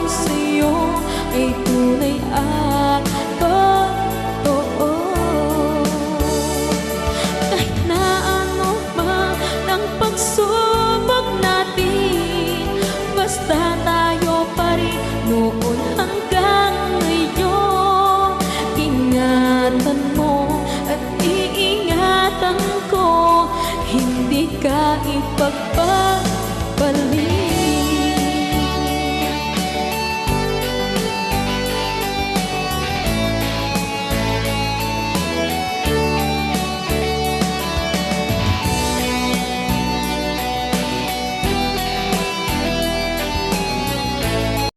sa'yo ay tunay at totoo. Kahit na ano man ang pagsubok natin, basta tayo pa rin noon hanggang ngayon. Ingatan mo at iingatan ko, hindi ka